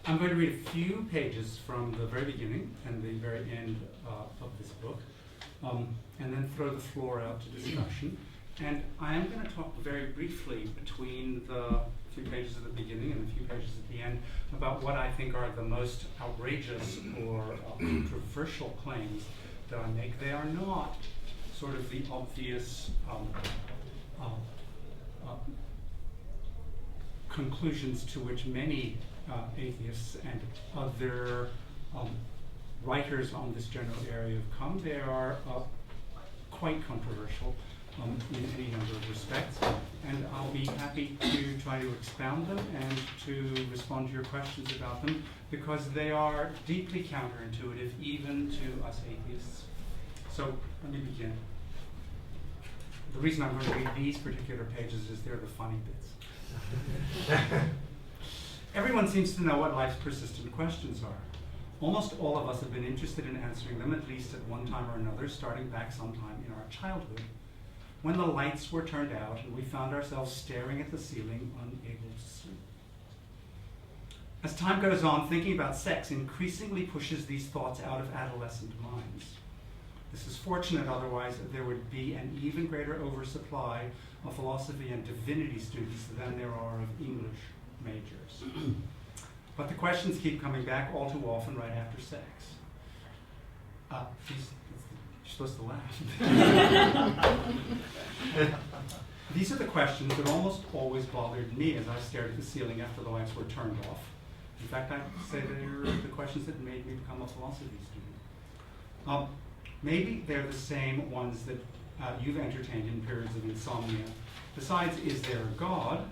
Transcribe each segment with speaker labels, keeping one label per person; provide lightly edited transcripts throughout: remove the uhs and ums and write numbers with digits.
Speaker 1: I'm going to read a few pages from the very beginning and the very end of this book, and then throw the floor out to discussion. And I am going to talk very briefly between the few pages at the beginning and the few pages at the end about what I think are the most outrageous or controversial claims that I make. They are not sort of the obvious conclusions to which many atheists and other writers on this general area have come. They are quite controversial in any number of respects, and I'll be happy to try to expound them and to respond to your questions about them, because they are deeply counterintuitive even to us atheists. So let me begin. The reason I'm going to read these particular pages is they're the funny bits. Everyone seems to know what life's persistent questions are. Almost all of us have been interested in answering them at least at one time or another, starting back sometime in our childhood, when the lights were turned out and we found ourselves staring at the ceiling, unable to sleep. As time goes on, thinking about sex increasingly pushes these thoughts out of adolescent minds. This is fortunate, otherwise there would be an even greater oversupply of philosophy and divinity students than there are of English majors. But the questions keep coming back all too often right after sex. You're supposed to laugh. These are the questions that almost always bothered me as I stared at the ceiling after the lights were turned off. In fact, I'd say they're the questions that made me become a philosophy student. Maybe they're the same ones that you've entertained in periods of insomnia. Besides, is there a God?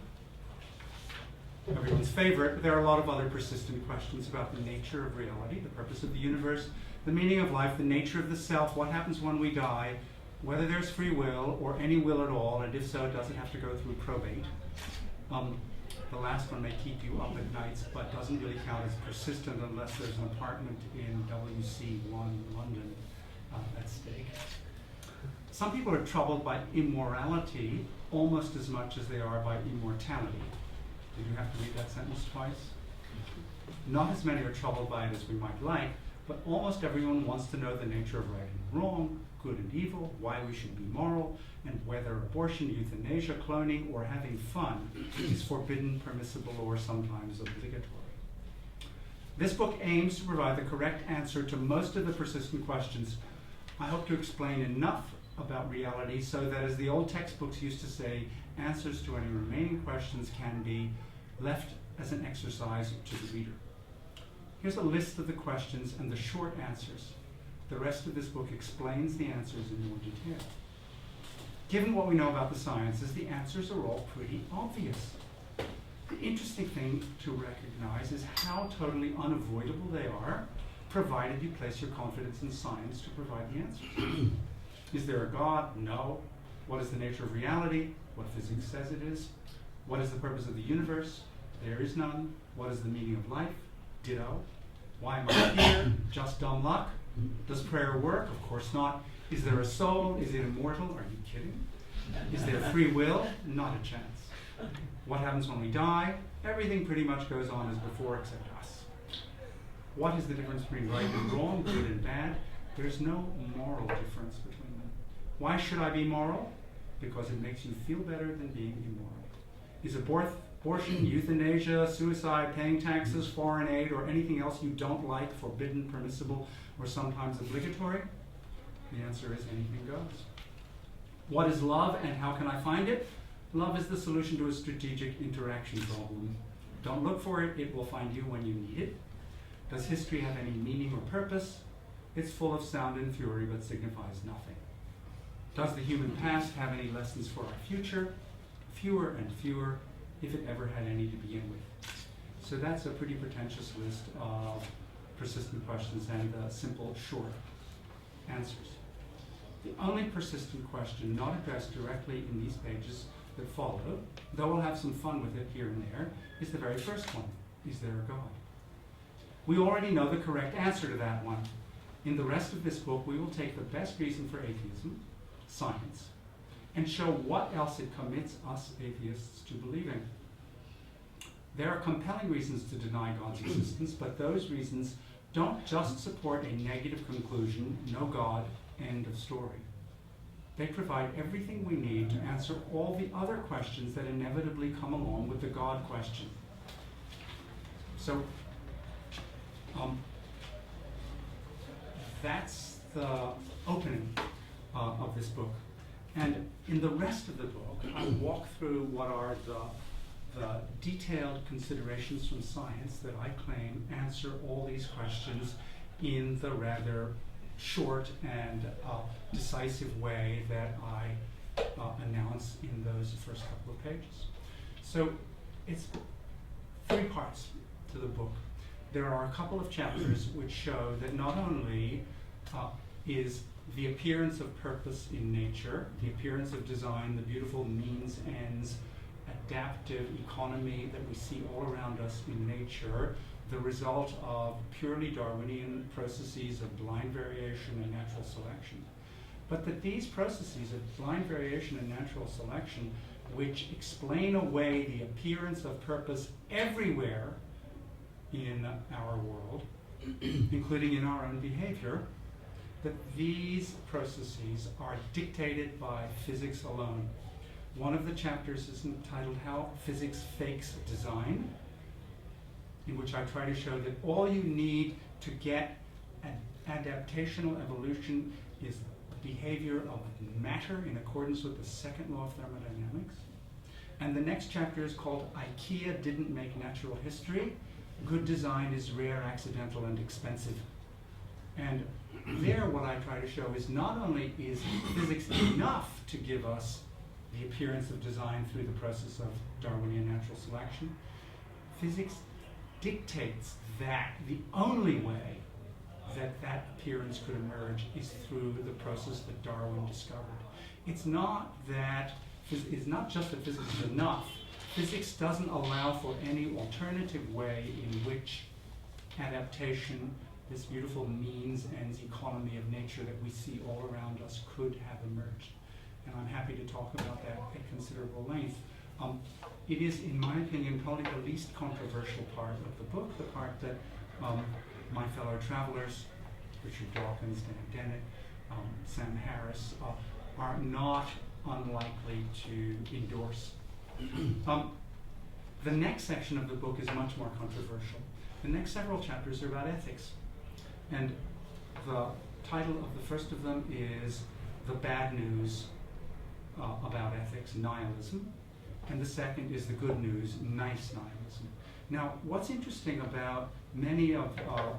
Speaker 1: Everyone's favorite, there are a lot of other persistent questions about the nature of reality, the purpose of the universe, the meaning of life, the nature of the self, what happens when we die, whether there's free will or any will at all, and if so, does it have to go through probate? The last one may keep you up at nights, but doesn't really count as persistent unless there's an apartment in WC1 London at stake. Some people are troubled by immorality almost as much as they are by immortality. Did you have to read that sentence twice? Not as many are troubled by it as we might like, but almost everyone wants to know the nature of right and wrong, good and evil, why we should be moral, and whether abortion, euthanasia, cloning, or having fun is forbidden, permissible, or sometimes obligatory. This book aims to provide the correct answer to most of the persistent questions. I hope to explain enough about reality so that, as the old textbooks used to say, answers to any remaining questions can be left as an exercise to the reader. Here's a list of the questions and the short answers. The rest of this book explains the answers in more detail. Given what we know about the sciences, the answers are all pretty obvious. The interesting thing to recognize is how totally unavoidable they are, provided you place your confidence in science to provide the answers. Is there a God? No. What is the nature of reality? What physics says it is. What is the purpose of the universe? There is none. What is the meaning of life? Ditto. Why am I here? Just dumb luck. Does prayer work? Of course not. Is there a soul? Is it immortal? Are you kidding? Is there free will? Not a chance. What happens when we die? Everything pretty much goes on as before except us. What is the difference between right and wrong, good and bad? There's no moral difference between them. Why should I be moral? Because it makes you feel better than being immoral. Is abortion, euthanasia, suicide, paying taxes, foreign aid, or anything else you don't like forbidden, permissible, or sometimes obligatory? The answer is anything goes. What is love and how can I find it? Love is the solution to a strategic interaction problem. Don't look for it, it will find you when you need it. Does history have any meaning or purpose? It's full of sound and fury, but signifies nothing. Does the human past have any lessons for our future? Fewer and fewer, if it ever had any to begin with. So that's a pretty pretentious list of persistent questions and simple, short answers. The only persistent question not addressed directly in these pages that follow, though we'll have some fun with it here and there, is the very first one. Is there a God? We already know the correct answer to that one. In the rest of this book, we will take the best reason for atheism, science, and show what else it commits us atheists to believing. There are compelling reasons to deny God's existence, but those reasons don't just support a negative conclusion, no God, end of story. They provide everything we need to answer all the other questions that inevitably come along with the God question. So, that's the opening of this book. And in the rest of the book, I walk through what are the detailed considerations from science that I claim answer all these questions in the rather short and decisive way that I announce in those first couple of pages. So it's 3 parts to the book. There are a couple of chapters which show that not only is the appearance of purpose in nature, the appearance of design, the beautiful means, ends, adaptive economy that we see all around us in nature, the result of purely Darwinian processes of blind variation and natural selection. But that these processes of blind variation and natural selection, which explain away the appearance of purpose everywhere in our world, including in our own behavior, that these processes are dictated by physics alone. One of the chapters is entitled How Physics Fakes Design, in which I try to show that all you need to get an adaptational evolution is behavior of matter in accordance with the second law of thermodynamics. And the next chapter is called IKEA Didn't Make Natural History. Good design is rare, accidental, and expensive. And there what I try to show is not only is physics enough to give us the appearance of design through the process of Darwinian natural selection, physics dictates that the only way that that appearance could emerge is through the process that Darwin discovered. It's not just that physics is enough. Physics doesn't allow for any alternative way in which adaptation, this beautiful means ends economy of nature that we see all around us, could have emerged. And I'm happy to talk about that at considerable length. It is, in my opinion, probably the least controversial part of the book, the part that my fellow travelers, Richard Dawkins, Dan Dennett, Sam Harris, are not unlikely to endorse. The next section of the book is much more controversial. The next several chapters are about ethics. And the title of the first of them is The Bad News about Ethics, Nihilism. And the second is the good news, nice nihilism. Now, what's interesting about many of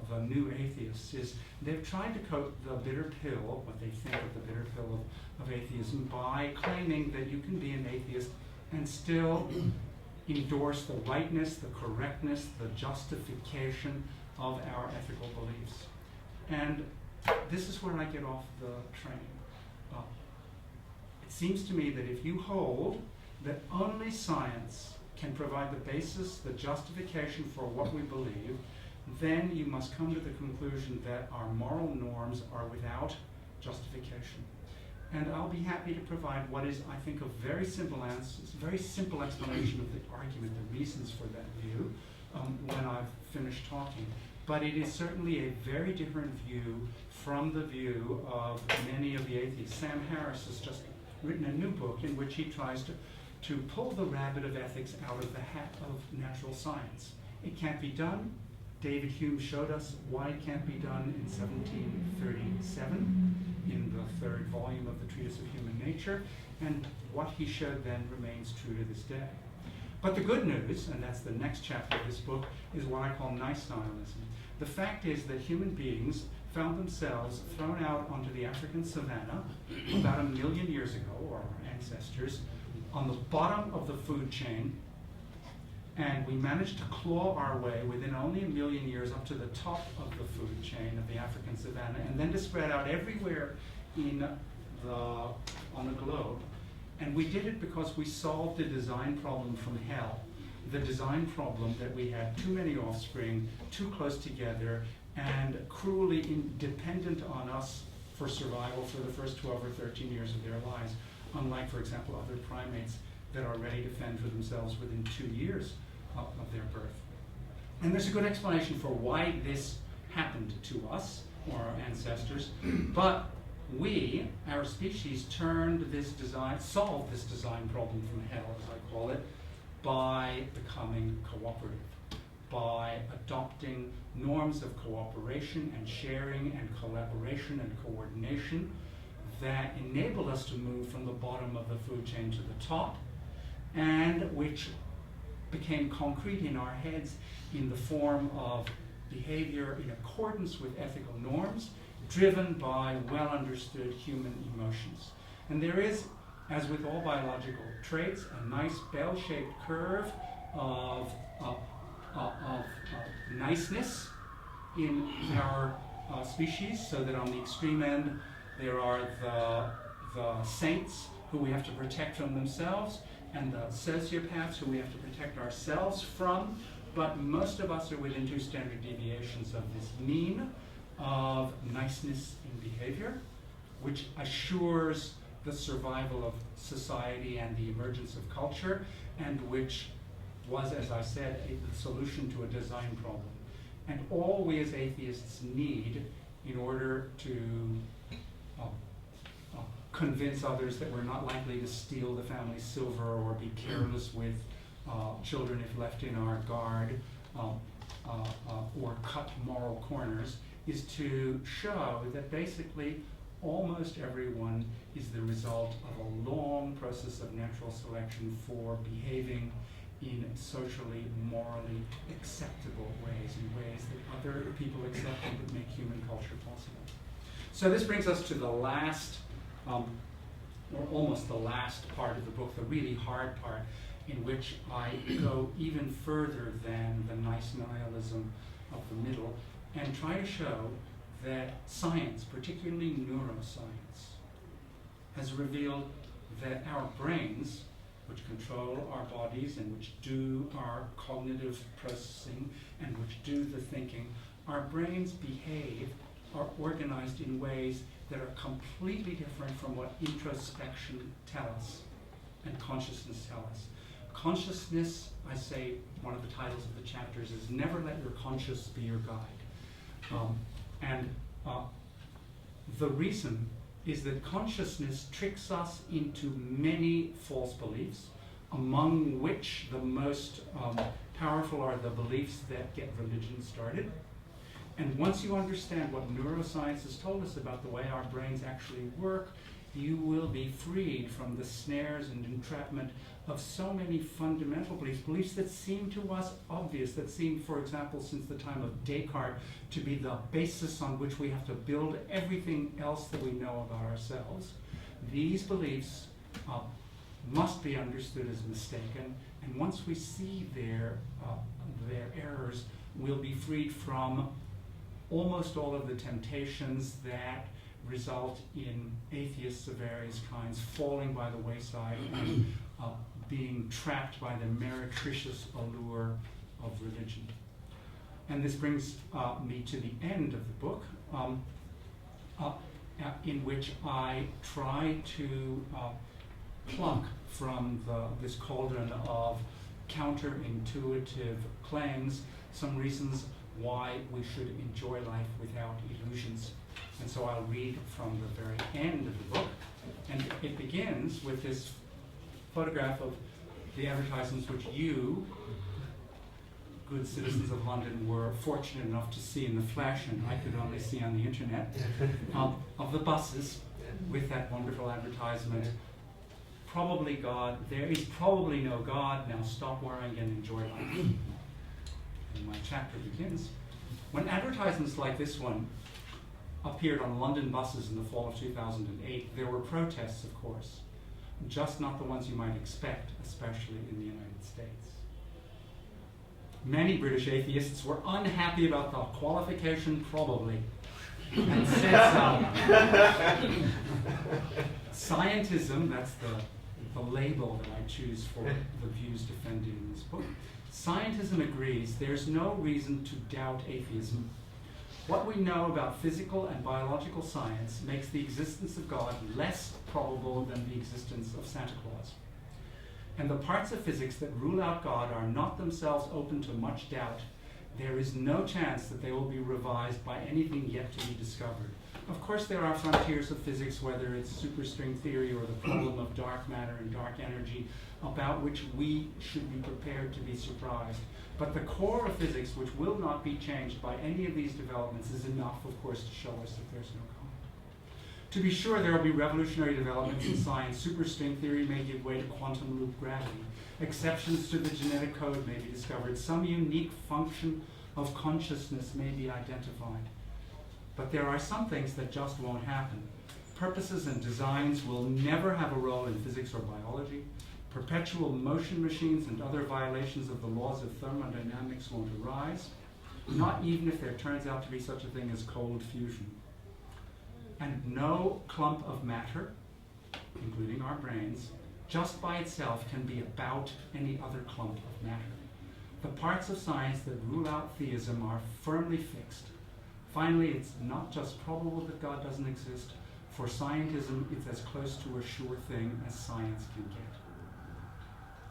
Speaker 1: the new atheists is they've tried to coat the bitter pill, what they think of the bitter pill of atheism, by claiming that you can be an atheist and still endorse the rightness, the correctness, the justification of our ethical beliefs. And this is where I get off the train. It seems to me that if you hold that only science can provide the basis, the justification for what we believe, then you must come to the conclusion that our moral norms are without justification. And I'll be happy to provide what is, I think, a very simple explanation of the argument, the reasons for that view, when I've finished talking. But it is certainly a very different view from the view of many of the atheists. Sam Harris has just written a new book in which he tries to pull the rabbit of ethics out of the hat of natural science. It can't be done. David Hume showed us why it can't be done in 1737 in the third volume of the Treatise of Human Nature, and what he showed then remains true to this day. But the good news, and that's the next chapter of this book, is what I call nice nihilism. The fact is that human beings found themselves thrown out onto the African savanna about 1 million years ago, or our ancestors, on the bottom of the food chain, and we managed to claw our way within only 1 million years up to the top of the food chain of the African savanna, and then to spread out everywhere on the globe. And we did it because we solved a design problem from hell. The design problem that we had too many offspring, too close together, and cruelly dependent on us for survival for the first 12 or 13 years of their lives, unlike, for example, other primates that are ready to fend for themselves within 2 years of their birth. And there's a good explanation for why this happened to us, or our ancestors, but we, our species, solved this design problem from hell, as I call it, by becoming cooperative, by adopting norms of cooperation and sharing and collaboration and coordination that enabled us to move from the bottom of the food chain to the top, and which became concrete in our heads in the form of behavior in accordance with ethical norms, driven by well-understood human emotions. And there is, as with all biological traits, a nice bell-shaped curve of niceness in our species, so that on the extreme end there are the saints who we have to protect from themselves, and the sociopaths who we have to protect ourselves from. But most of us are within 2 standard deviations of this mean of niceness in behavior, which assures the survival of society and the emergence of culture, and which was, as I said, a solution to a design problem. And all we as atheists need in order to convince others that we're not likely to steal the family silver or be careless with children if left in our guard, or cut moral corners, is to show that basically almost everyone is the result of a long process of natural selection for behaving in socially, morally acceptable ways, in ways that other people accept and that make human culture possible. So this brings us to the last, or almost the last part of the book, the really hard part, in which I go even further than the nice nihilism of the middle, and try to show that science, particularly neuroscience, has revealed that our brains, which control our bodies and which do our cognitive processing and which do the thinking, our brains are organized in ways that are completely different from what introspection tells us and consciousness tells us. Consciousness, I say, one of the titles of the chapters is Never Let Your Conscience Be Your Guide. The reason is that consciousness tricks us into many false beliefs, among which the most powerful are the beliefs that get religion started. And once you understand what neuroscience has told us about the way our brains actually work, you will be freed from the snares and entrapment of so many fundamental beliefs that seem to us obvious, that seem, for example, since the time of Descartes, to be the basis on which we have to build everything else that we know about ourselves. These beliefs must be understood as mistaken, and once we see their errors, we'll be freed from almost all of the temptations that result in atheists of various kinds falling by the wayside and being trapped by the meretricious allure of religion. And this brings me to the end of the book, in which I try to pluck from this cauldron of counterintuitive claims some reasons why we should enjoy life without illusions. And so I'll read from the very end of the book, and it begins with this photograph of the advertisements which you, good citizens of London, were fortunate enough to see in the flesh, and I could only see on the internet, of the buses with that wonderful advertisement, probably God, there is probably no God, now stop worrying and enjoy life. And my chapter begins. When advertisements like this one appeared on London buses in the fall of 2008, there were protests, of course, just not the ones you might expect, especially in the United States. Many British atheists were unhappy about the qualification probably, and said Scientism, that's the label that I choose for the views defended in this book. Scientism agrees there's no reason to doubt atheism. What we know about physical and biological science makes the existence of God less probable than the existence of Santa Claus. and the parts of physics that rule out God are not themselves open to much doubt, there is no chance that they will be revised by anything yet to be discovered. Of course, there are frontiers of physics, whether it's superstring theory or the problem of dark matter and dark energy, about which we should be prepared to be surprised. But the core of physics, which will not be changed by any of these developments, is enough, of course, to show us that there's no God. To be sure, there will be revolutionary developments in science. Superstring theory may give way to quantum loop gravity. Exceptions to the genetic code may be discovered. Some unique function of consciousness may be identified. But there are some things that just won't happen. Purposes and designs will never have a role in physics or biology. Perpetual motion machines and other violations of the laws of thermodynamics won't arise, not even if there turns out to be such a thing as cold fusion. And no clump of matter, including our brains, just by itself can be about any other clump of matter. The parts of science that rule out theism are firmly fixed. Finally, it's not just probable that God doesn't exist. For scientism, it's as close to a sure thing as science can get.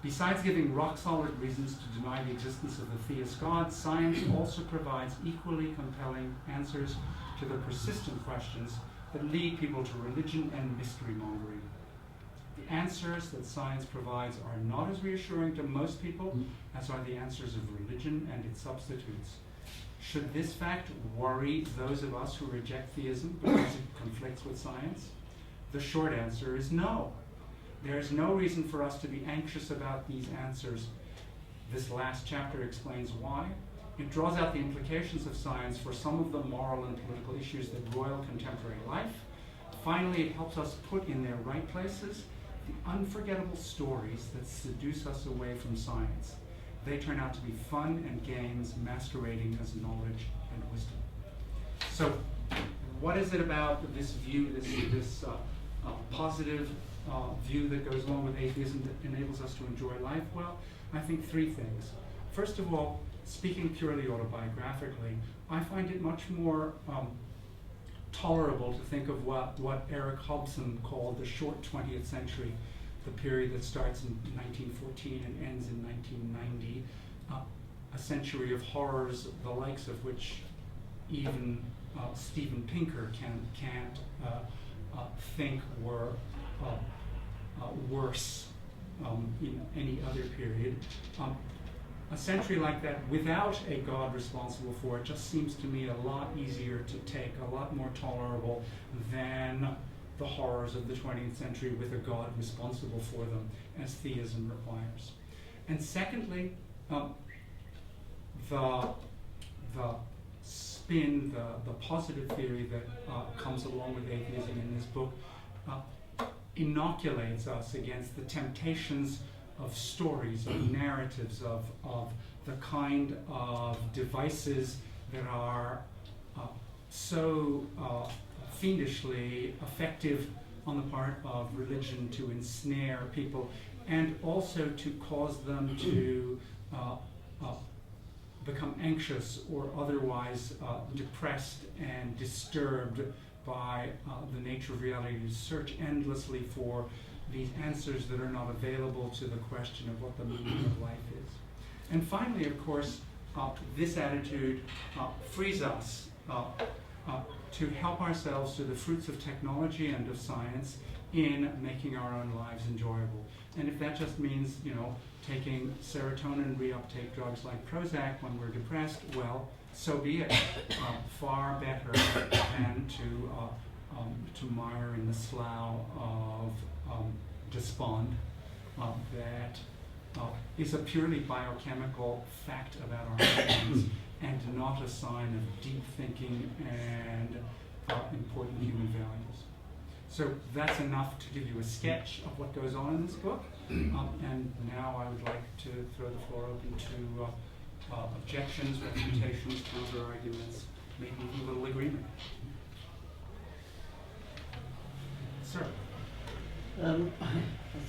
Speaker 1: Besides giving rock-solid reasons to deny the existence of the theist God, science also provides equally compelling answers to the persistent questions that lead people to religion and mystery-mongering. The answers that science provides are not as reassuring to most people as are the answers of religion and its substitutes. Should this fact worry those of us who reject theism because it conflicts with science? The short answer is no. There is no reason for us to be anxious about these answers. This last chapter explains why. It draws out the implications of science for some of the moral and political issues that roil contemporary life. Finally, it helps us put in their right places the unforgettable stories that seduce us away from science. They turn out to be fun and games masquerading as knowledge and wisdom. So, what is it about this view, this positive view that goes along with atheism that enables us to enjoy life? Well, I think three things. First of all, speaking purely autobiographically, I find it much more tolerable to think of what Eric Hobson called the short 20th century, the period that starts in 1914 and ends in 1990, a century of horrors, the likes of which even Steven Pinker can't think were worse in any other period. A century like that without a God responsible for it just seems to me a lot easier to take, a lot more tolerable than the horrors of the 20th century with a God responsible for them, as theism requires. And secondly, the spin, the positive theory that comes along with atheism in this book inoculates us against the temptations of stories, of narratives, of the kind of devices that are so fiendishly effective on the part of religion to ensnare people and also to cause them to become anxious or otherwise depressed and disturbed by the nature of reality, to search endlessly for these answers that are not available to the question of what the meaning of life is. And finally, of course, this attitude frees us to help ourselves to the fruits of technology and of science in making our own lives enjoyable. And if that just means, taking serotonin reuptake drugs like Prozac when we're depressed, well, so be it. Far better than to mire in the slough of despond that is a purely biochemical fact about our minds and not a sign of deep thinking and important human values. So that's enough to give you a sketch of what goes on in this book. And now I would like to throw the floor open to objections, refutations, counter-arguments, maybe even a little agreement. Sir?
Speaker 2: I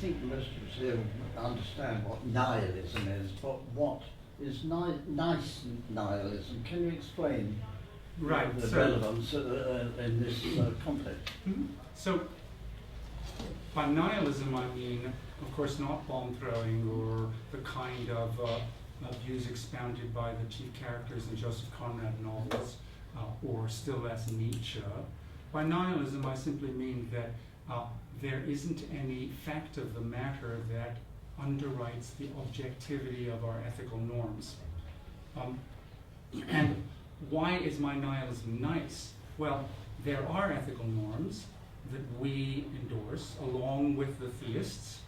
Speaker 2: think most of us here understand what nihilism is, but what is nice nihilism? Can you explain the relevance in this context?
Speaker 1: Mm-hmm. So, by nihilism I mean Of course, not bomb throwing or the kind of views expounded by the chief characters in Joseph Conrad novels, or still less Nietzsche. By nihilism, I simply mean that there isn't any fact of the matter that underwrites the objectivity of our ethical norms. And why is my nihilism nice? Well, there are ethical norms that we endorse, along with the theists,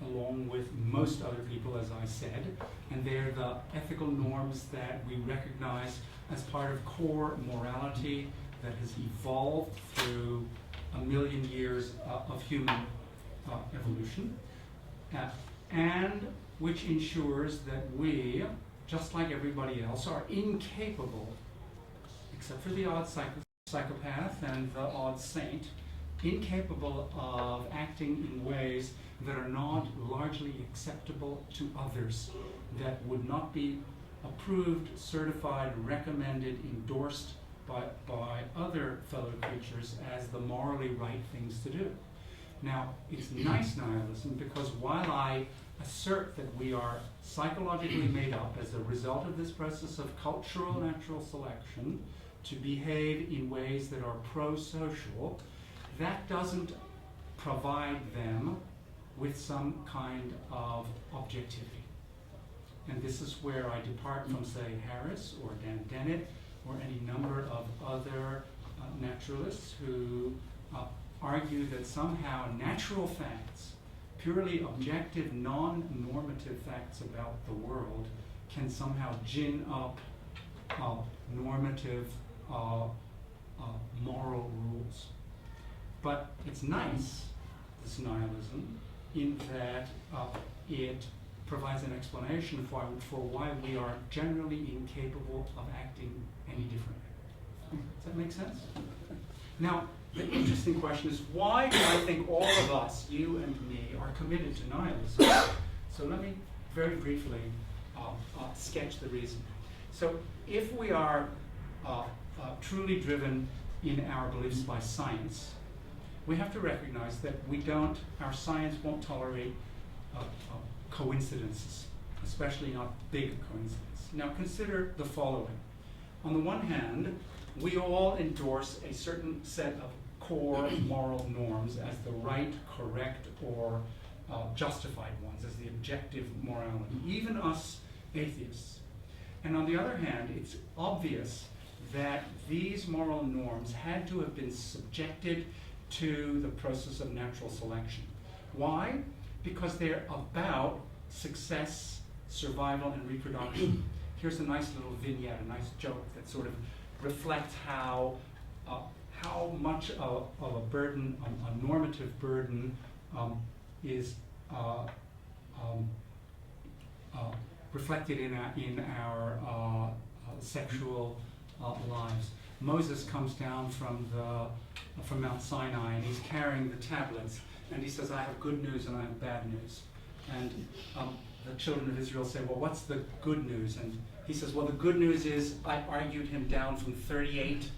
Speaker 1: along with most other people, as I said, and they're the ethical norms that we recognize as part of core morality that has evolved through a million years of human evolution, and which ensures that we, just like everybody else, are incapable, except for the odd psychopath and the odd saint, incapable of acting in ways that are not largely acceptable to others, that would not be approved, certified, recommended, endorsed by other fellow creatures as the morally right things to do. Now, it's nice nihilism because while I assert that we are psychologically made up as a result of this process of cultural natural selection to behave in ways that are pro-social, that doesn't provide them with some kind of objectivity. And this is where I depart from, say, Harris or Dan Dennett or any number of other naturalists who argue that somehow natural facts, purely objective, non-normative facts about the world, can somehow gin up normative moral rules. But it's nice, this nihilism, in that it provides an explanation for why we are generally incapable of acting any differently. Does that make sense? Now, the interesting question is, why do I think all of us, you and me, are committed to nihilism? So let me very briefly sketch the reason. So if we are truly driven in our beliefs by science, we have to recognize that our science won't tolerate coincidences, especially not big coincidences. Now consider the following. On the one hand, we all endorse a certain set of core moral norms as the right, correct, or justified ones, as the objective morality, even us atheists. And on the other hand, it's obvious that these moral norms had to have been subjected to the process of natural selection. Why? Because they're about success, survival, and reproduction. Here's a nice little vignette, a nice joke that sort of reflects how much of a burden, a normative burden, is reflected in our sexual lives. Moses comes down from Mount Sinai, and he's carrying the tablets, and he says, I have good news and I have bad news. And the children of Israel say, well, what's the good news? And he says, well, the good news is I argued him down from 38.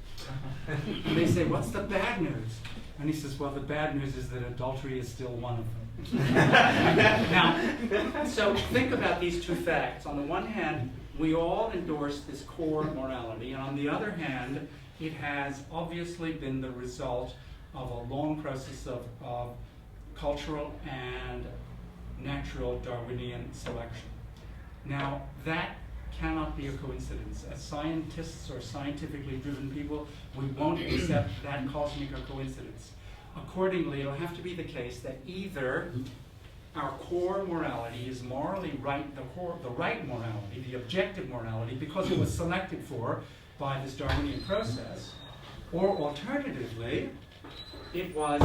Speaker 1: And they say, what's the bad news? And he says, well, the bad news is that adultery is still one of them. Now, so think about these two facts. On the one hand, we all endorse this core morality, and on the other hand, it has obviously been the result of a long process of cultural and natural Darwinian selection. Now, that cannot be a coincidence. As scientists or scientifically driven people, we won't accept that cosmic a coincidence. Accordingly, it'll have to be the case that either our core morality is morally right, the right morality, the objective morality, because it was selected for by this Darwinian process, or alternatively, it was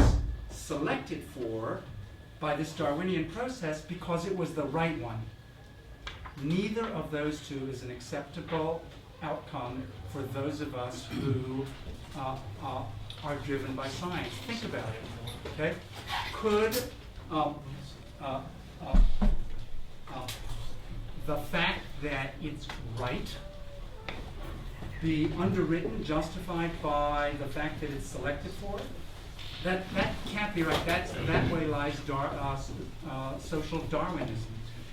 Speaker 1: selected for by this Darwinian process because it was the right one. Neither of those two is an acceptable outcome for those of us who are driven by science. Think about it. Okay? Could the fact that it's right be underwritten, justified by the fact that it's selected for? That can't be right. That way lies social Darwinism.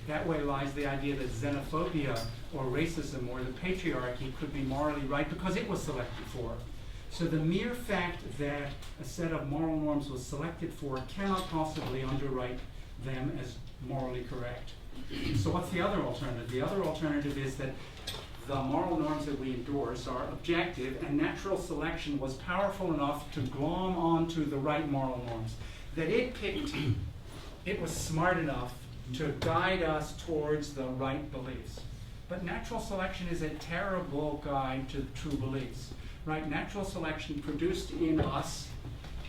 Speaker 1: That way lies the idea that xenophobia or racism or the patriarchy could be morally right because it was selected for. So the mere fact that a set of moral norms was selected for cannot possibly underwrite them as morally correct. So what's the other alternative? The other alternative is that the moral norms that we endorse are objective, and natural selection was powerful enough to glom onto the right moral norms. That it was smart enough to guide us towards the right beliefs. But natural selection is a terrible guide to true beliefs. Right? Natural selection produced in us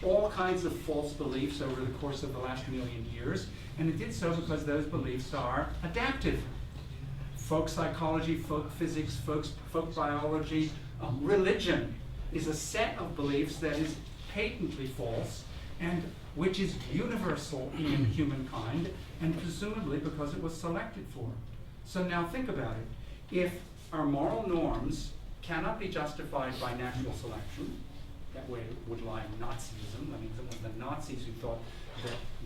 Speaker 1: all kinds of false beliefs over the course of the last million years, and it did so because those beliefs are adaptive. Folk psychology, folk physics, folk biology, religion is a set of beliefs that is patently false and which is universal in humankind, and presumably because it was selected for. So now think about it. If our moral norms cannot be justified by natural selection, that way it would lie in Nazism. I mean, the Nazis who thought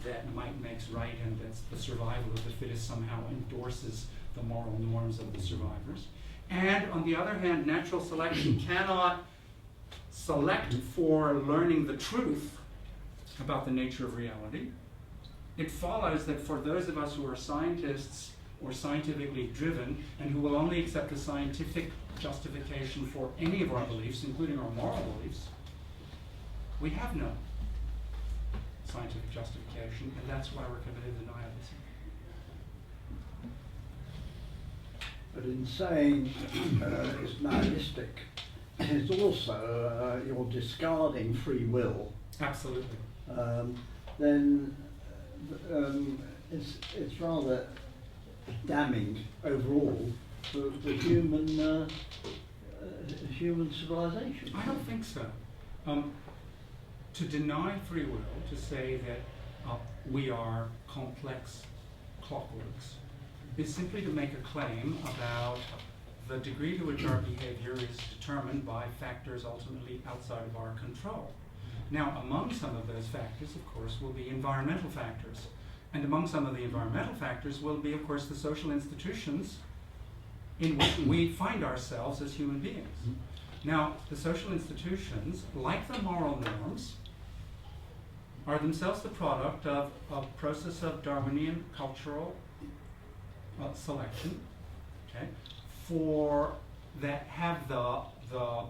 Speaker 1: that might makes right and that the survival of the fittest somehow endorses the moral norms of the survivors. And on the other hand, natural selection cannot select for learning the truth about the nature of reality. It follows that for those of us who are scientists or scientifically driven and who will only accept a scientific justification for any of our beliefs, including our moral beliefs, we have no scientific justification, and that's why we're committed to nihilism.
Speaker 2: But in saying it's nihilistic, it's also you're discarding free will.
Speaker 1: Absolutely.
Speaker 2: Then it's rather damning overall for human civilization.
Speaker 1: I don't think so. To deny free will, to say that we are complex clockworks, is simply to make a claim about the degree to which our behavior is determined by factors ultimately outside of our control. Now, among some of those factors, of course, will be environmental factors. And among some of the environmental factors will be, of course, the social institutions in which we find ourselves as human beings. Now, the social institutions, like the moral norms, are themselves the product of a process of Darwinian cultural selection, okay, for that have the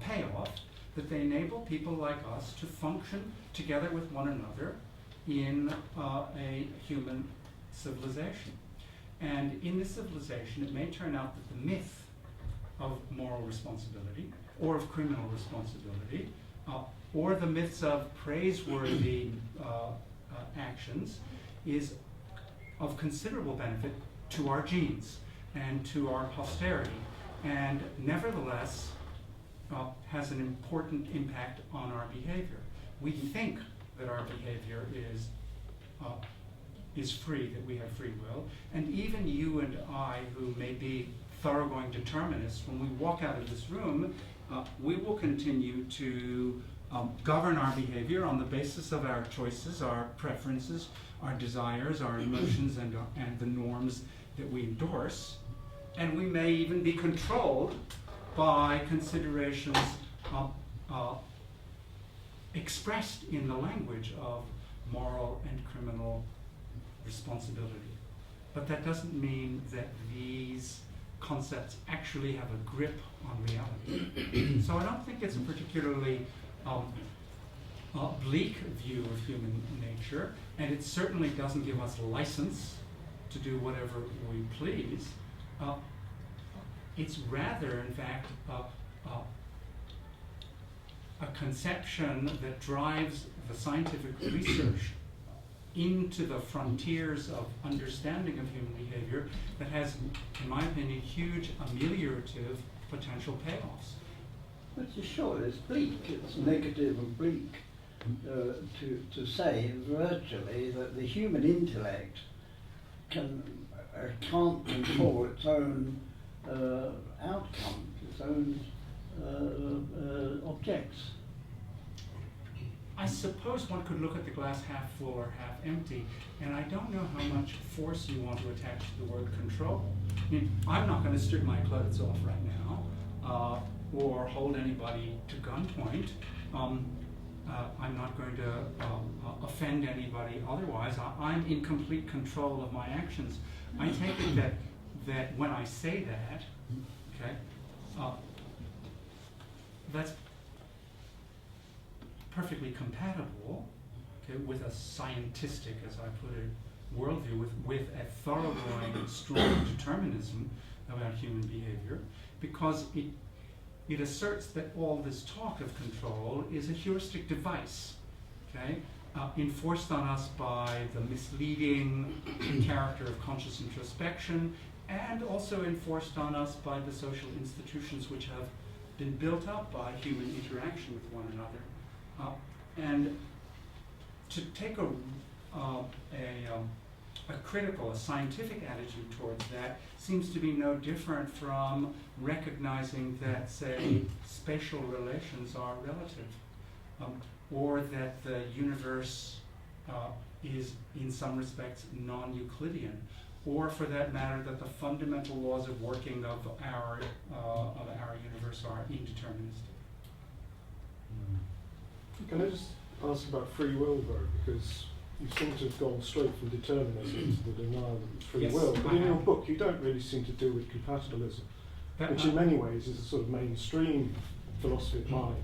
Speaker 1: payoff that they enable people like us to function together with one another in a human civilization. And in this civilization, it may turn out that the myth of moral responsibility or of criminal responsibility or the myths of praiseworthy actions is of considerable benefit to our genes and to our posterity, and nevertheless has an important impact on our behavior. We think that our behavior is free, that we have free will, and even you and I, who may be thoroughgoing determinists, when we walk out of this room, we will continue to govern our behavior on the basis of our choices, our preferences, our desires, our emotions, and the norms that we endorse. And we may even be controlled by considerations expressed in the language of moral and criminal responsibility. But that doesn't mean that these concepts actually have a grip on reality. So I don't think it's a particularly bleak view of human nature, and it certainly doesn't give us license to do whatever we please. It's rather, in fact, a conception that drives the scientific research into the frontiers of understanding of human behavior that has, in my opinion, huge ameliorative potential payoffs.
Speaker 2: But sure, it's bleak, it's negative and bleak to say virtually that the human intellect can't control its own outcomes, its own objects.
Speaker 1: I suppose one could look at the glass half full or half empty, and I don't know how much force you want to attach to the word control. I mean, I'm not going to strip my clothes off right now, or hold anybody to gunpoint. I'm not going to offend anybody otherwise. I'm in complete control of my actions. I take it that when I say that, okay, that's perfectly compatible, okay, with a scientistic, as I put it, worldview, with a thoroughgoing, strong determinism about human behavior, because it asserts that all this talk of control is a heuristic device, okay, enforced on us by the misleading character of conscious introspection, and also enforced on us by the social institutions which have been built up by human interaction with one another. And to take a critical, a scientific attitude towards that seems to be no different from recognizing that, say, spatial relations are relative, or that the universe is, in some respects, non-Euclidean, or, for that matter, that the fundamental laws of working of our universe are indeterministic.
Speaker 3: Can I just ask about free will, though, because you seem to have gone straight from determinism to the denial of free
Speaker 1: Yes,
Speaker 3: will, but in your book you don't really seem to deal with compatibilism, which in many ways is a sort of mainstream philosophy of mind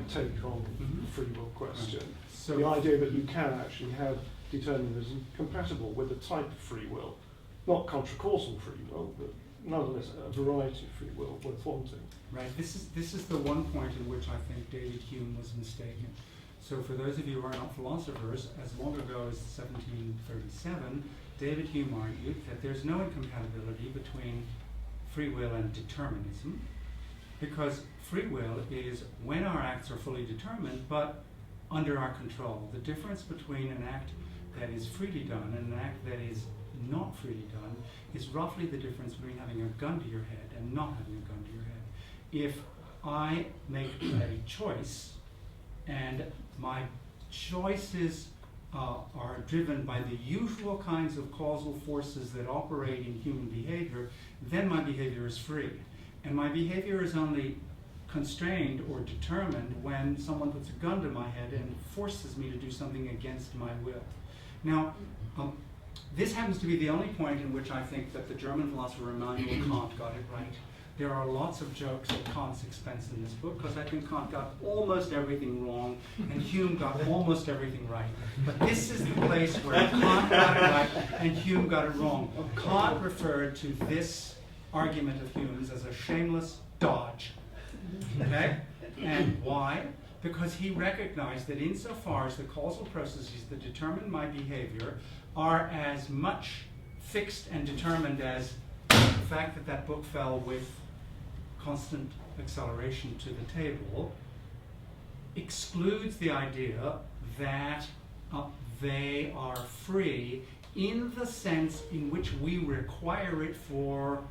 Speaker 3: take on the free will question.
Speaker 1: Right. So
Speaker 3: the idea that you can actually have determinism compatible with a type of free will, not contra-causal free will, but nonetheless a variety of free will worth wanting.
Speaker 1: Right. This is the one point in which I think David Hume was mistaken. So for those of you who are not philosophers, as long ago as 1737, David Hume argued that there's no incompatibility between free will and determinism, because free will is when our acts are fully determined, but under our control. The difference between an act that is freely done and an act that is not freely done is roughly the difference between having a gun to your head and not having a gun to your head. If I make a choice and my choices are driven by the usual kinds of causal forces that operate in human behavior, then my behavior is free. And my behavior is only constrained or determined when someone puts a gun to my head and forces me to do something against my will. Now, this happens to be the only point in which I think that the German philosopher Immanuel Kant got it right. There are lots of jokes at Kant's expense in this book, because I think Kant got almost everything wrong and Hume got almost everything right. But this is the place where Kant got it right and Hume got it wrong. Kant referred to this argument of Hume's as a shameless dodge. Okay? And why? Because he recognized that insofar as the causal processes that determine my behavior are as much fixed and determined as the fact that that book fell with constant acceleration to the table, excludes the idea that they are free in the sense in which we require it for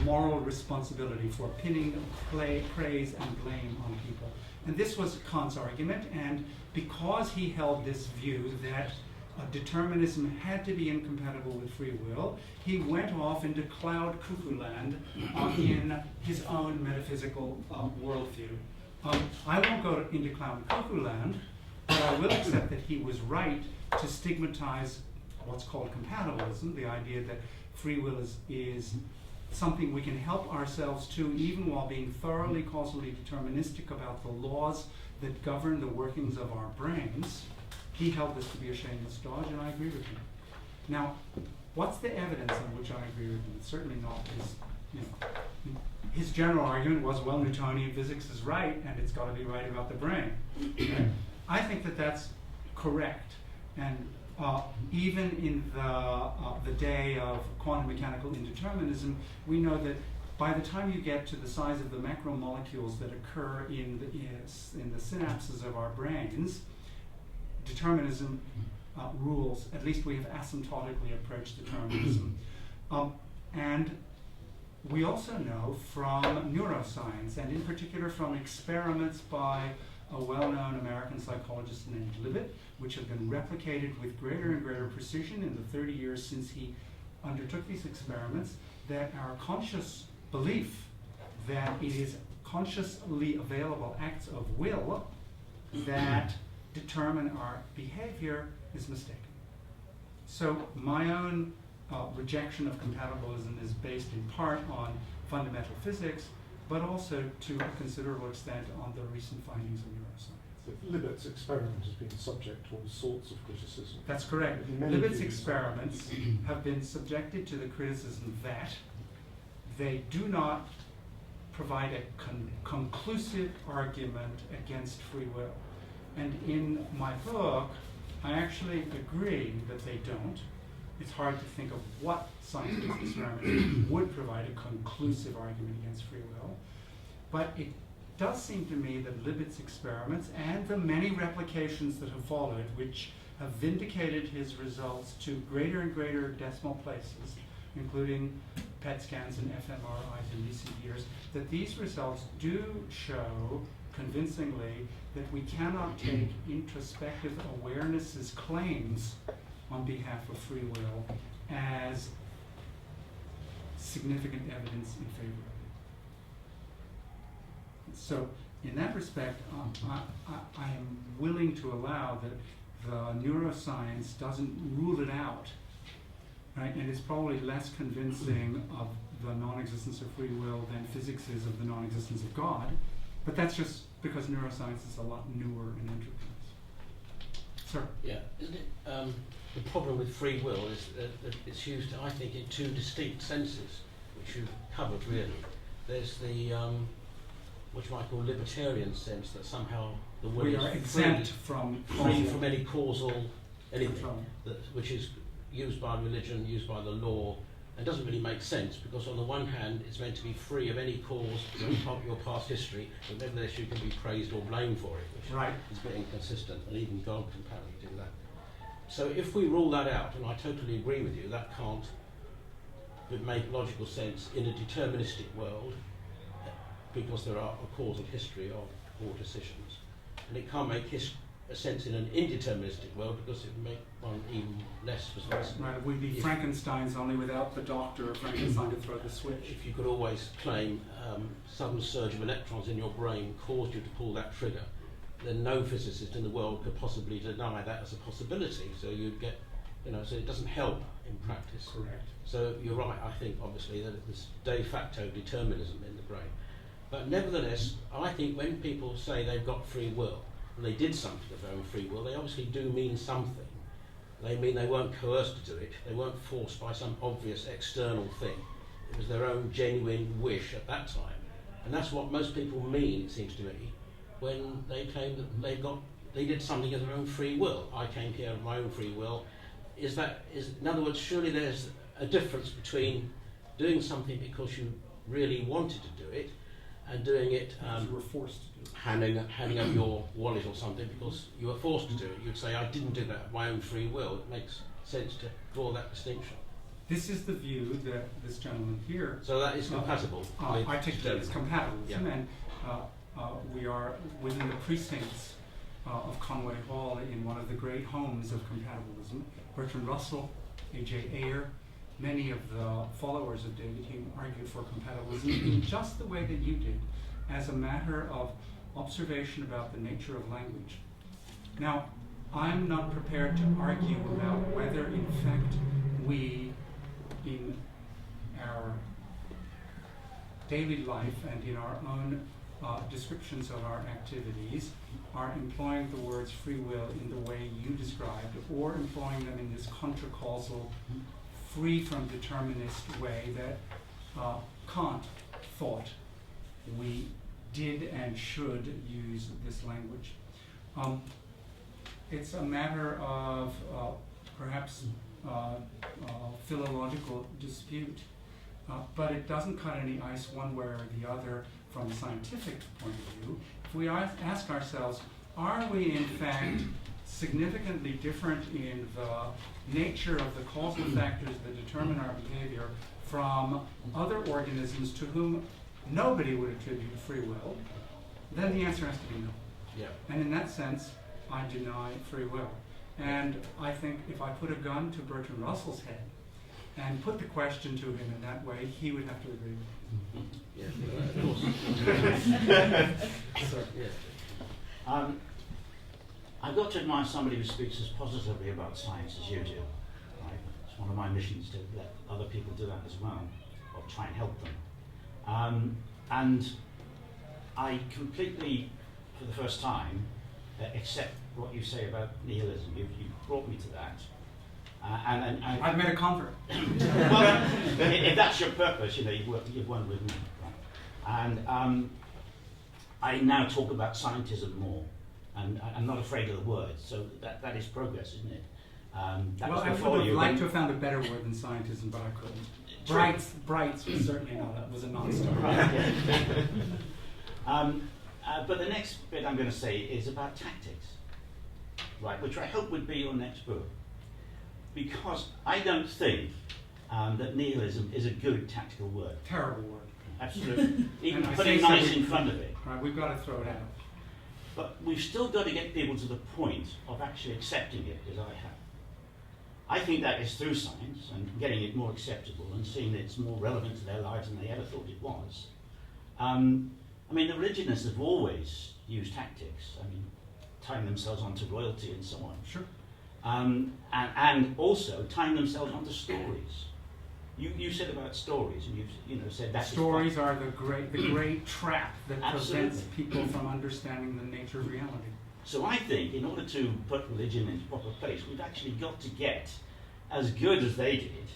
Speaker 1: moral responsibility, for pinning praise and blame on people. And this was Kant's argument, and because he held this view that determinism had to be incompatible with free will, he went off into cloud cuckoo land in his own metaphysical worldview. I won't go into cloud cuckoo land, but I will accept that he was right to stigmatize what's called compatibilism, the idea that free will is something we can help ourselves to even while being thoroughly causally deterministic about the laws that govern the workings of our brains. He held this to be a shameless dodge, and I agree with him. Now, what's the evidence on which I agree with him? It's certainly not his, his general argument was, well, Newtonian physics is right, and it's got to be right about the brain. Okay? I think that that's correct. And even in the day of quantum mechanical indeterminism, we know that by the time you get to the size of the macromolecules that occur in the synapses of our brains, determinism rules. At least we have asymptotically approached determinism. And we also know from neuroscience, and in particular from experiments by a well-known American psychologist named Libet, which have been replicated with greater and greater precision in the 30 years since he undertook these experiments, that our conscious belief that it is consciously available acts of will that determine our behavior is mistaken. So my own rejection of compatibilism is based in part on fundamental physics, but also to a considerable extent on the recent findings of neuroscience.
Speaker 3: Libet's experiment has been subject to all sorts of criticism.
Speaker 1: That's correct.
Speaker 3: Many
Speaker 1: Libet's
Speaker 3: views.
Speaker 1: experiments have been subjected to the criticism that they do not provide a conclusive argument against free will. And in my book, I actually agree that they don't. It's hard to think of what scientific experiment would provide a conclusive argument against free will. But it does seem to me that Libet's experiments and the many replications that have followed, which have vindicated his results to greater and greater decimal places, including PET scans and fMRIs in recent years, that these results do show convincingly that we cannot take introspective awareness's claims on behalf of free will as significant evidence in favor of it. So in that respect, I am willing to allow that the neuroscience doesn't rule it out, right? And it's probably less convincing of the non-existence of free will than physics is of the non-existence of God, but that's just because neuroscience is a lot newer in enterprise. Sir?
Speaker 4: Yeah, isn't it? The problem with free will is that it's used, I think, in two distinct senses, which you've covered really. There's the, what you might call libertarian sense, that somehow the will
Speaker 1: We
Speaker 4: is
Speaker 1: are exempt from
Speaker 4: free from any causal anything,
Speaker 1: control.
Speaker 4: which is used by religion, used by the law, and doesn't really make sense, because on the one hand it's meant to be free of any cause of your past history, but nevertheless you can be praised or blamed for it, which
Speaker 1: Right.
Speaker 4: is a bit inconsistent, and even God can apparently do that. So if we rule that out, and I totally agree with you, that can't make logical sense in a deterministic world, because there are a causal history of all decisions, and it can't make a sense in an indeterministic world, because it would make one even less responsible.
Speaker 1: Right, we'd be Frankenstein's only without the doctor or Frankenstein to throw the switch.
Speaker 4: If you could always claim sudden surge of electrons in your brain caused you to pull that trigger, then no physicist in the world could possibly deny that as a possibility. So you'd get, so it doesn't help in practice.
Speaker 1: Correct.
Speaker 4: So you're right, I think, obviously, that there's de facto determinism in the brain. But nevertheless, I think when people say they've got free will, and they did something of their own free will, they obviously do mean something. They mean they weren't coerced to do it, they weren't forced by some obvious external thing. It was their own genuine wish at that time. And that's what most people mean, it seems to me, when they claim that they did something of their own free will. I came here of my own free will. In other words, surely there's a difference between doing something because you really wanted to do it, and doing it
Speaker 1: You were forced to do it.
Speaker 4: handing up your wallet or something because you were forced to do it. You'd say, I didn't do that of my own free will. It makes sense to draw that distinction.
Speaker 1: This is the view that this gentleman here
Speaker 4: So that is compatible with
Speaker 1: articulates compatibilism,
Speaker 4: Yeah.
Speaker 1: and we are within the precincts of Conway Hall in one of the great homes of compatibilism. Bertrand Russell, A.J. Ayer, many of the followers of David Hume argued for compatibilism in just the way that you did, as a matter of observation about the nature of language. Now, I'm not prepared to argue about whether, in fact, we, in our daily life and in our own descriptions of our activities, are employing the words free will in the way you described, or employing them in this contra-causal, free from determinist way that Kant thought we did and should use this language. It's a matter of perhaps philological dispute, but it doesn't cut any ice one way or the other from a scientific point of view. If we ask ourselves, are we in fact significantly different in the nature of the causal factors that determine our behavior from other organisms to whom nobody would attribute free will, then the answer has to be no.
Speaker 4: Yeah.
Speaker 1: And in that sense, I deny free will. And I think if I put a gun to Bertrand Russell's head and put the question to him in that way, he would have to agree with me.
Speaker 4: Yeah, of course.
Speaker 1: So,
Speaker 4: Yeah.
Speaker 5: I've got to admire somebody who speaks as positively about science as you do. Right? It's one of my missions to let other people do that as well, or try and help them. And I completely, for the first time, accept what you say about nihilism. You've brought me to that. And
Speaker 1: I've met a convert.
Speaker 5: well, if that's your purpose, you know, you've won with me. Right? And I now talk about scientism more. And I'm not afraid of the word, so that is progress, isn't it? That
Speaker 1: Well,
Speaker 5: was
Speaker 1: I
Speaker 5: before
Speaker 1: would have
Speaker 5: you.
Speaker 1: liked to have found a better word than scientism, but I couldn't.
Speaker 5: True.
Speaker 1: Brights was certainly not. That was a non-starter.
Speaker 5: But the next bit I'm going to say is about tactics, right? Which I hope would be your next book, because I don't think that nihilism is a good tactical word.
Speaker 1: Terrible word.
Speaker 5: Absolutely. Even
Speaker 1: And I
Speaker 5: putting
Speaker 1: say so
Speaker 5: nice
Speaker 1: with-
Speaker 5: in front of it.
Speaker 1: Right, we've got to throw it out.
Speaker 5: But we've still got to get people to the point of actually accepting it, as I have. I think that is through science and getting it more acceptable and seeing that it's more relevant to their lives than they ever thought it was. I mean, the religionists have always used tactics. I mean, tying themselves onto royalty and so on.
Speaker 1: Sure.
Speaker 5: And also tying themselves onto stories. You said about stories, and you've said that
Speaker 1: Stories are the great trap that prevents
Speaker 5: Absolutely.
Speaker 1: people from understanding the nature of reality.
Speaker 5: So I think in order to put religion in its proper place, we've actually got to get as good as they did.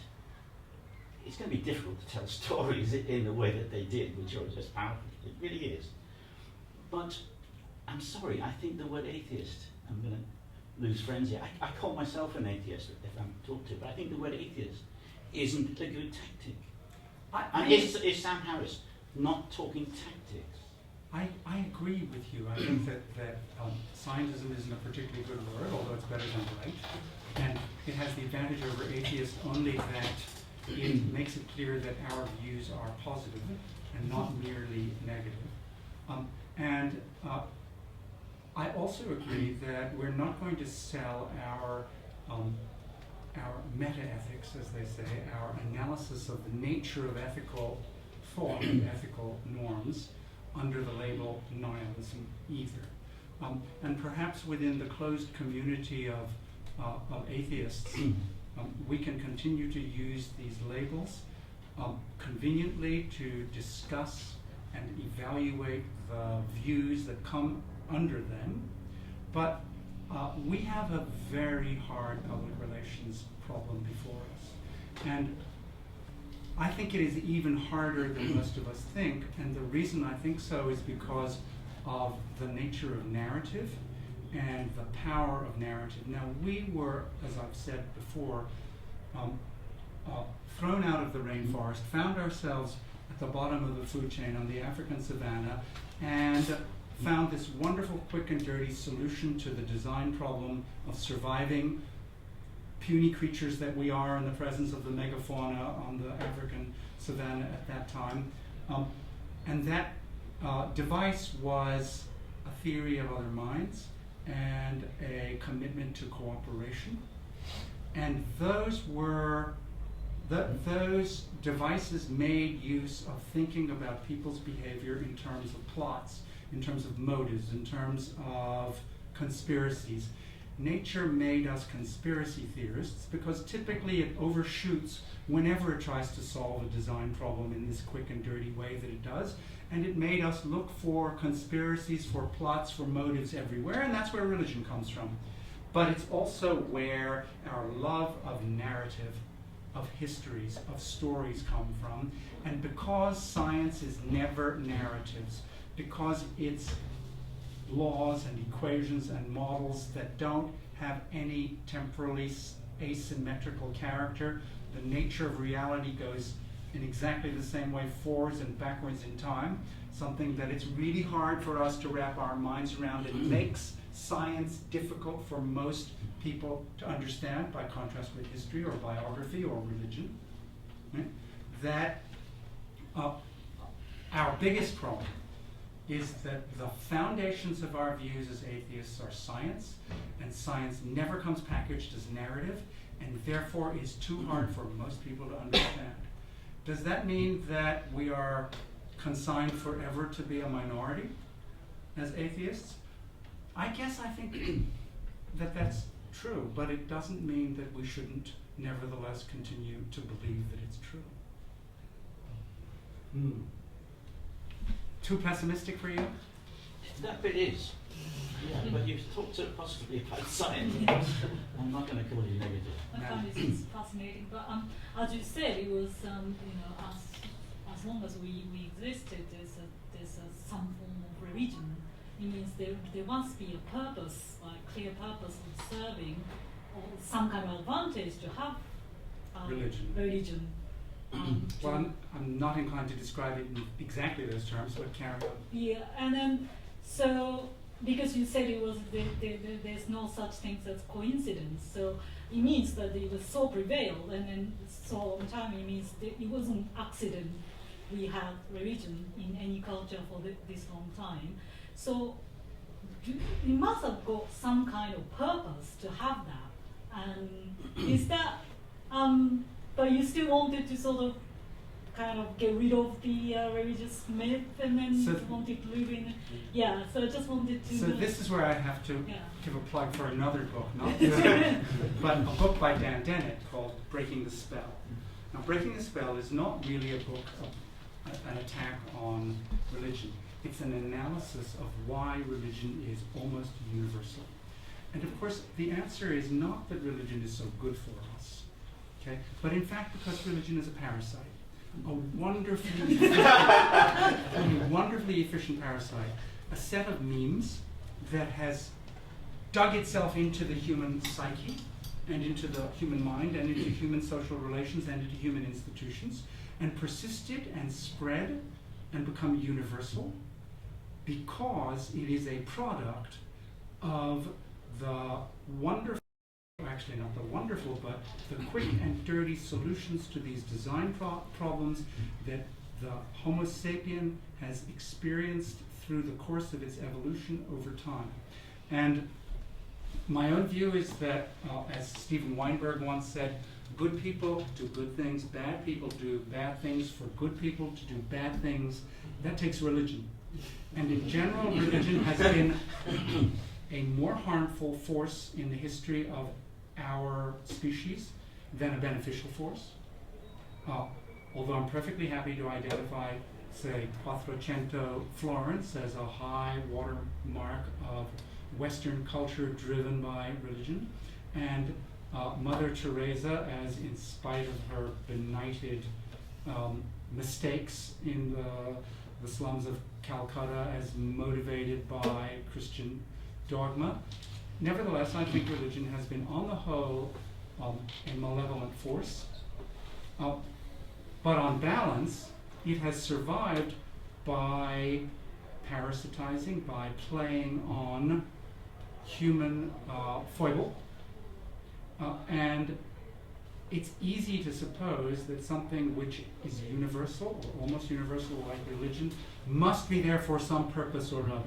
Speaker 5: It's going to be difficult to tell stories in the way that they did, which are just powerful. It really is. But I'm sorry, I think the word atheist, I'm going to lose friends here. I call myself an atheist if I'm talked to, but I think the word atheist isn't a good tactic. And is Sam Harris not talking tactics?
Speaker 1: I agree with you. I think that scientism isn't a particularly good word, although it's better than right. And it has the advantage over atheist only that it makes it clear that our views are positive and not merely negative. I also agree that we're not going to sell our meta-ethics, as they say, our analysis of the nature of ethical thought and ethical norms under the label nihilism either. And perhaps within the closed community of atheists, we can continue to use these labels conveniently to discuss and evaluate the views that come under them. But we have a very hard public relations problem before us. And I think it is even harder than most of us think, and the reason I think so is because of the nature of narrative and the power of narrative. Now, we were, as I've said before, thrown out of the rainforest, found ourselves at the bottom of the food chain on the African savannah, and found this wonderful, quick and dirty solution to the design problem of surviving puny creatures that we are in the presence of the megafauna on the African savannah at that time. And that device was a theory of other minds and a commitment to cooperation. And those devices made use of thinking about people's behavior in terms of plots, in terms of motives, in terms of conspiracies. Nature made us conspiracy theorists because typically it overshoots whenever it tries to solve a design problem in this quick and dirty way that it does. And it made us look for conspiracies, for plots, for motives everywhere, and that's where religion comes from. But it's also where our love of narrative, of histories, of stories come from. And because science is never narratives, because it's laws and equations and models that don't have any temporally asymmetrical character, the nature of reality goes in exactly the same way forwards and backwards in time, something that it's really hard for us to wrap our minds around. It makes science difficult for most people to understand, by contrast with history or biography or religion. Right? That our biggest problem is that the foundations of our views as atheists are science, and science never comes packaged as narrative, and therefore is too hard for most people to understand. Does that mean that we are consigned forever to be a minority as atheists? I guess I think that that's true, but it doesn't mean that we shouldn't nevertheless continue to believe that it's true. Too pessimistic for you?
Speaker 5: That bit is. Yeah, but you've talked so positively about science. I'm not going to call you negative.
Speaker 6: I find this fascinating, but as you said, it was as long as we existed, there's some form of religion. It means there must be a purpose, like clear purpose of serving, or some kind of advantage to have religion.
Speaker 1: Well, I'm not inclined to describe it in exactly those terms, but carry on.
Speaker 6: Yeah, and then so because you said it was there's no such things as coincidence, so it means that it was so prevailed, and then so long time it means that it wasn't accident. We had religion in any culture for this long time, so it must have got some kind of purpose to have that. And is that but you still wanted to sort of kind of get rid of the religious myth and then wanted to live in. Yeah, so I just wanted to.
Speaker 1: So this is where I have to give a plug for another book, not this, but a book by Dan Dennett called Breaking the Spell. Now, Breaking the Spell is not really a book of an attack on religion. It's an analysis of why religion is almost universal. And of course, the answer is not that religion is so good for us, okay? But in fact, because religion is a parasite, a wonderfully efficient parasite, a set of memes that has dug itself into the human psyche and into the human mind and into human social relations and into human institutions, and persisted and spread and become universal because it is a product of the wonderful, actually not the wonderful, but the quick and dirty solutions to these design problems that the Homo sapien has experienced through the course of its evolution over time. And my own view is that, as Steven Weinberg once said, good people do good things, bad people do bad things. For good people to do bad things, that takes religion. And in general, religion has been a more harmful force in the history of our species than a beneficial force. Although I'm perfectly happy to identify, say, Quattrocento Florence as a high watermark of Western culture driven by religion, and Mother Teresa as, in spite of her benighted mistakes in the slums of Calcutta, as motivated by Christian dogma. Nevertheless, I think religion has been, on the whole, a malevolent force. But on balance, it has survived by parasitizing, by playing on human foible. And it's easy to suppose that something which is universal, or almost universal like religion, must be there for some purpose or other.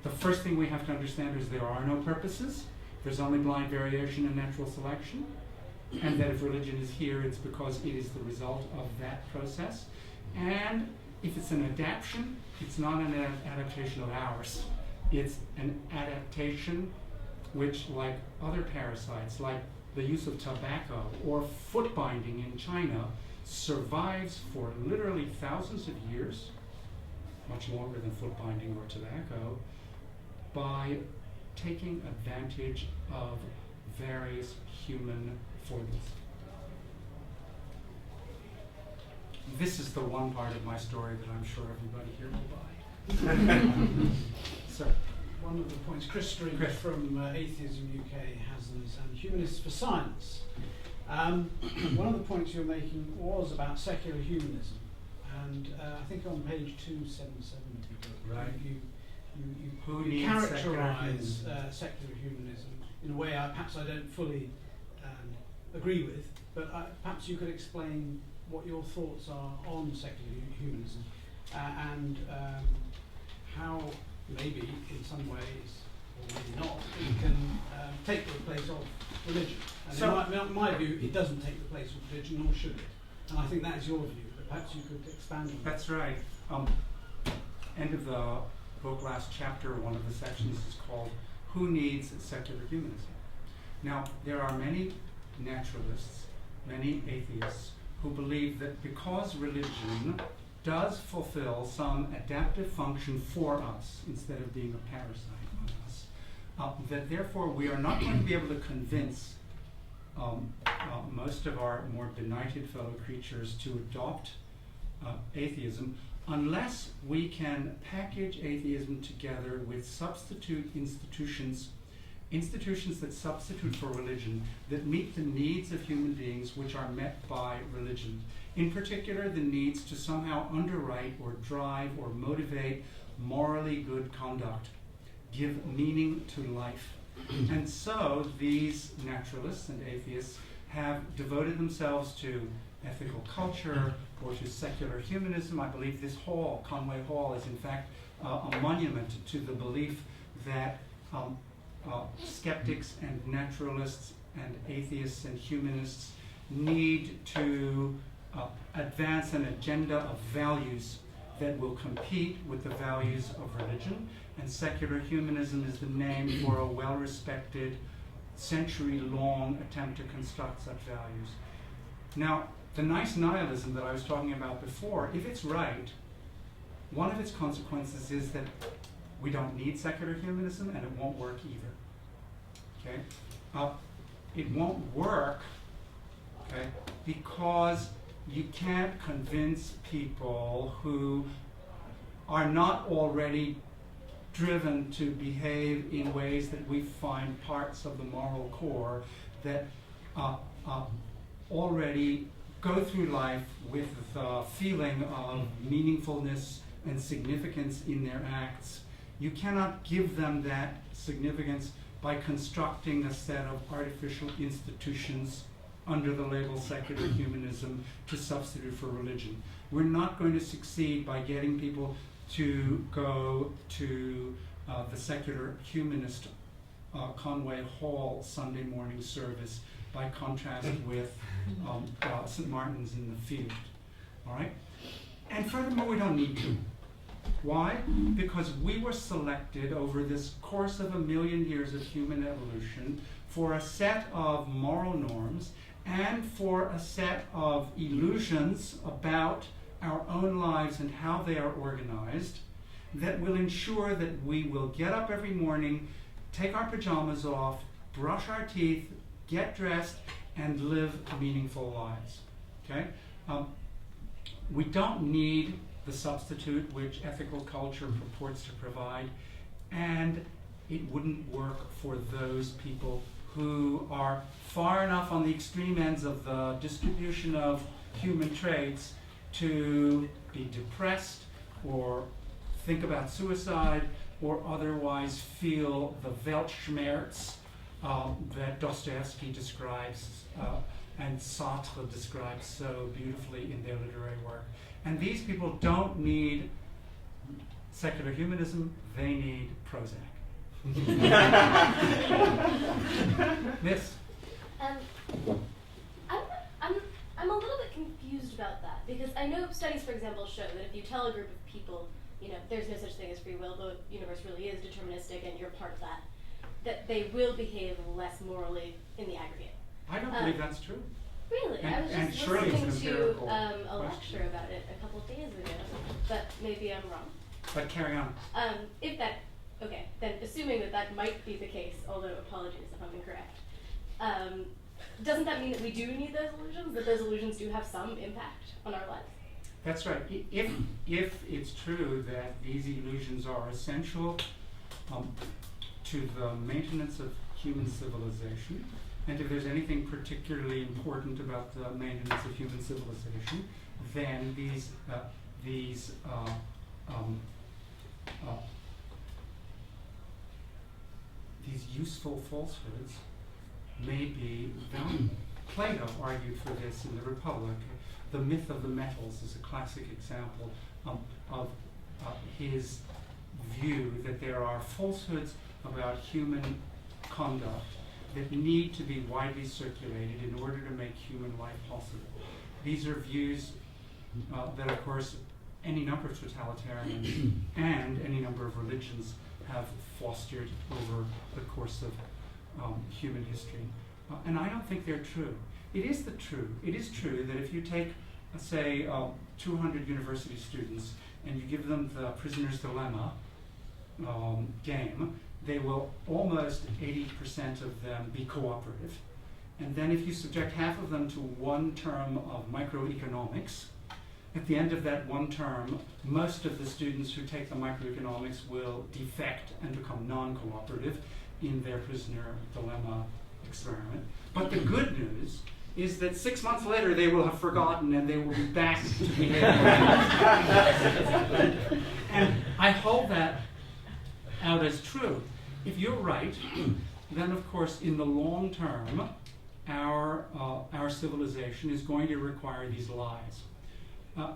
Speaker 1: The first thing we have to understand is there are no purposes. There's only blind variation and natural selection. And that if religion is here, it's because it is the result of that process. And if it's an adaptation, it's not an adaptation of ours. It's an adaptation which, like other parasites, like the use of tobacco or foot binding in China, survives for literally thousands of years, much longer than foot binding or tobacco, by taking advantage of various human foibles. This is the one part of my story that I'm sure everybody here will buy. Sir.
Speaker 7: One of the points Chris Stream from Atheism UK has is Humanists for Science. One of the points you're making was about secular humanism, and I think on page 277 of your book,
Speaker 1: right.
Speaker 7: you characterise secular humanism in a way perhaps I don't fully agree with, but perhaps you could explain what your thoughts are on secular humanism and how maybe in some ways, or maybe not, it can take the place of religion. And
Speaker 1: So-
Speaker 7: in my view, it doesn't take the place of religion, nor should it. And I think that is your view, but perhaps you could expand on that.
Speaker 1: That's right. End of the book, last chapter, one of the sections is called Who Needs Secular Humanism? Now, there are many naturalists, many atheists, who believe that because religion does fulfill some adaptive function for us, instead of being a parasite on us, that therefore we are not going to be able to convince most of our more benighted fellow creatures to adopt atheism unless we can package atheism together with substitute institutions that substitute for religion, that meet the needs of human beings which are met by religion. In particular, the needs to somehow underwrite or drive or motivate morally good conduct, give meaning to life. And so these naturalists and atheists have devoted themselves to ethical culture or to secular humanism. I believe this hall, Conway Hall, is in fact a monument to the belief that skeptics and naturalists and atheists and humanists need to advance an agenda of values that will compete with the values of religion. And secular humanism is the name for a well-respected, century-long attempt to construct such values. Now, the nice nihilism that I was talking about before, if it's right, one of its consequences is that we don't need secular humanism, and it won't work either. Okay? It won't work, okay, because you can't convince people who are not already driven to behave in ways that we find parts of the moral core, that already go through life with the feeling of meaningfulness and significance in their acts. You cannot give them that significance by constructing a set of artificial institutions under the label secular humanism to substitute for religion. We're not going to succeed by getting people to go to the secular humanist Conway Hall Sunday morning service by contrast with St. Martin's in the Field. All right? And furthermore, we don't need to. Why? Because we were selected over this course of 1 million years of human evolution for a set of moral norms and for a set of illusions about our own lives and how they are organized that will ensure that we will get up every morning, take our pajamas off, brush our teeth, get dressed, and live meaningful lives. Okay? We don't need the substitute which ethical culture purports to provide, and it wouldn't work for those people who are far enough on the extreme ends of the distribution of human traits to be depressed or think about suicide or otherwise feel the Weltschmerz that Dostoevsky describes and Sartre describes so beautifully in their literary work. And these people don't need secular humanism, they need Prozac. Yes?
Speaker 8: I'm a little bit confused about that, because I know studies, for example, show that if you tell a group of people, you know, there's no such thing as free will, the universe really is deterministic and you're part of that they will behave less morally in the aggregate.
Speaker 1: I don't believe that's true.
Speaker 8: Really? I was
Speaker 1: And
Speaker 8: just
Speaker 1: surely it's an
Speaker 8: listening to
Speaker 1: empirical
Speaker 8: a
Speaker 1: question.
Speaker 8: lecture about it a couple of days ago, but maybe I'm wrong.
Speaker 1: But carry on.
Speaker 8: Okay, then assuming that might be the case, although apologies if I'm incorrect, doesn't that mean that we do need those illusions, that those illusions do have some impact on our lives?
Speaker 1: That's right. If it's true that these illusions are essential to the maintenance of human civilization, and if there's anything particularly important about the maintenance of human civilization, then these useful falsehoods may be valuable. Plato argued for this in the Republic. The myth of the metals is a classic example of his view that there are falsehoods about human conduct that need to be widely circulated in order to make human life possible. These are views that, of course, any number of totalitarians and any number of religions have fostered over the course of human history. And I don't think they're true. It is true that if you take, say, 200 university students and you give them the prisoner's dilemma game, they will almost 80% of them be cooperative. And then if you subject half of them to one term of microeconomics, at the end of that one term, most of the students who take the microeconomics will defect and become non-cooperative in their prisoner dilemma experiment. But the good news is that 6 months later they will have forgotten and they will be back to behaving. And I hold that out as true. If you're right, then of course in the long term, our civilization is going to require these lies.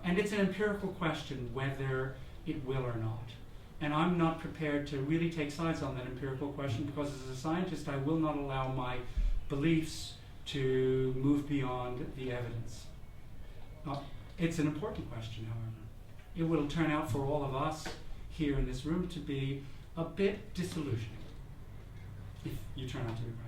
Speaker 1: And it's an empirical question whether it will or not. And I'm not prepared to really take sides on that empirical question because as a scientist I will not allow my beliefs to move beyond the evidence. It's an important question, however. It will turn out for all of us here in this room to be a bit disillusioning if you turn out to be right.